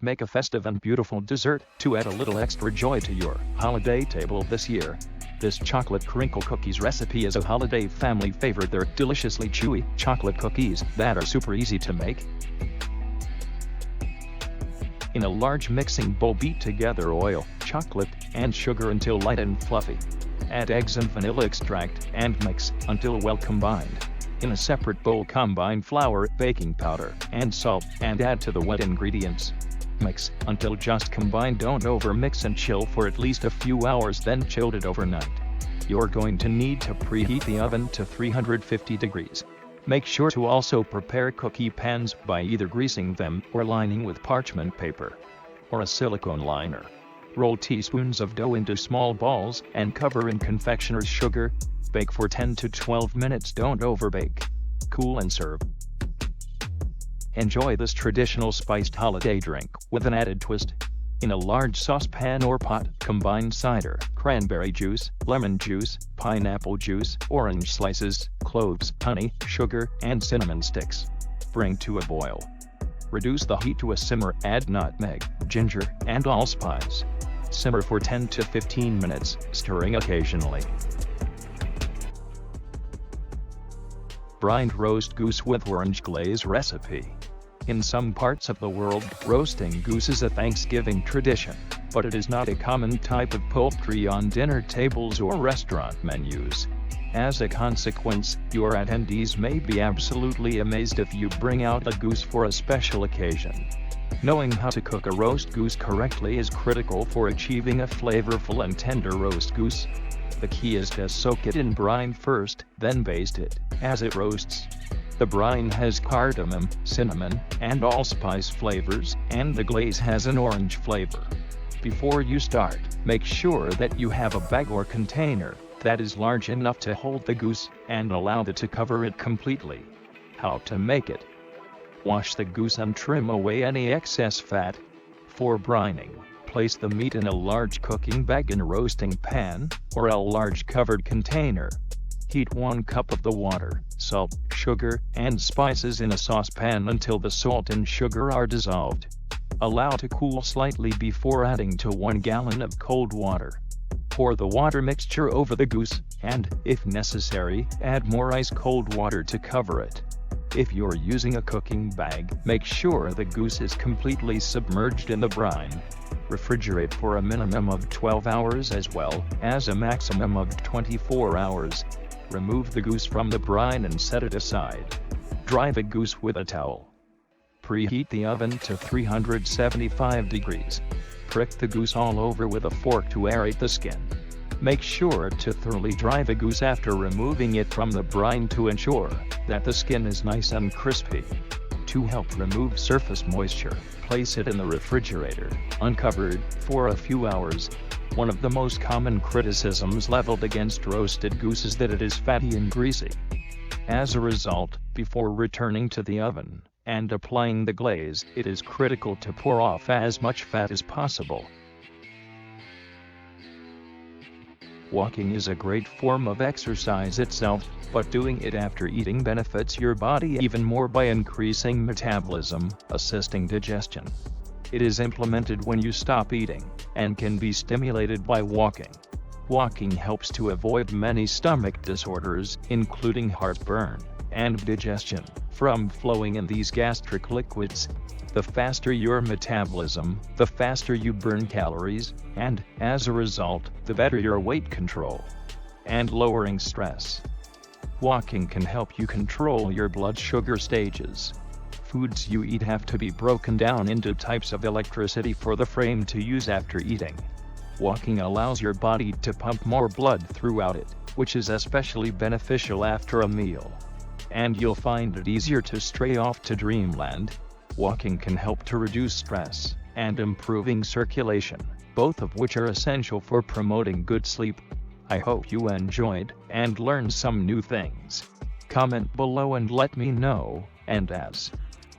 Make a festive and beautiful dessert to add a little extra joy to your holiday table this year. This chocolate crinkle cookies recipe is a holiday family favorite. They're deliciously chewy chocolate cookies that are super easy to make. In a large mixing bowl, beat together oil, chocolate, and sugar until light and fluffy. Add eggs and vanilla extract and mix until well combined. In a separate bowl, combine flour, baking powder, and salt and add to the wet ingredients. Mix until just combined. Don't overmix and chill for at least a few hours, then chilled it overnight. You're going to need to preheat the oven to 350 degrees. Make sure to also prepare cookie pans by either greasing them or lining with parchment paper or a silicone liner. Roll teaspoons of dough into small balls and cover in confectioner's sugar. Bake for 10 to 12 minutes. Don't overbake. Cool and serve. Enjoy this traditional spiced holiday drink with an added twist. In a large saucepan or pot, combine cider, cranberry juice, lemon juice, pineapple juice, orange slices, cloves, honey, sugar, and cinnamon sticks. Bring to a boil. Reduce the heat to a simmer. Add nutmeg, ginger, and allspice. Simmer for 10 to 15 minutes, stirring occasionally. Brined roast goose with orange glaze recipe. In some parts of the world, roasting goose is a Thanksgiving tradition, but it is not a common type of poultry on dinner tables or restaurant menus. As a consequence, your attendees may be absolutely amazed if you bring out a goose for a special occasion. Knowing how to cook a roast goose correctly is critical for achieving a flavorful and tender roast goose. The key is to soak it in brine first, then baste it as it roasts. The brine has cardamom, cinnamon, and allspice flavors, and the glaze has an orange flavor. Before you start, make sure that you have a bag or container that is large enough to hold the goose and allow it to cover it completely. How to make it? Wash the goose and trim away any excess fat. For brining, place the meat in a large cooking bag in a roasting pan or a large covered container. Heat 1 cup of the water, salt, sugar, and spices in a saucepan until the salt and sugar are dissolved. Allow to cool slightly before adding to 1 gallon of cold water. Pour the water mixture over the goose, and, if necessary, add more ice-cold water to cover it. If you're using a cooking bag, make sure the goose is completely submerged in the brine. Refrigerate for a minimum of 12 hours as well as a maximum of 24 hours. Remove the goose from the brine and set it aside. Dry the goose with a towel. Preheat the oven to 375 degrees. Prick the goose all over with a fork to aerate the skin. Make sure to thoroughly dry the goose after removing it from the brine to ensure that the skin is nice and crispy. To help remove surface moisture, place it in the refrigerator, uncovered, for a few hours. One of the most common criticisms leveled against roasted goose is that it is fatty and greasy. As a result, before returning to the oven and applying the glaze, it is critical to pour off as much fat as possible. Walking is a great form of exercise itself, but doing it after eating benefits your body even more by increasing metabolism, assisting digestion. It is implemented when you stop eating, and can be stimulated by walking. Walking helps to avoid many stomach disorders, including heartburn and digestion, from flowing in these gastric liquids. The faster your metabolism, the faster you burn calories, and, as a result, the better your weight control and lowering stress. Walking can help you control your blood sugar stages. Foods you eat have to be broken down into types of electricity for the frame to use after eating. Walking allows your body to pump more blood throughout it, which is especially beneficial after a meal. And you'll find it easier to stray off to dreamland. Walking can help to reduce stress and improving circulation, both of which are essential for promoting good sleep. I hope you enjoyed and learned some new things. Comment below and let me know, and as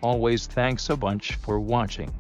always, thanks a bunch for watching.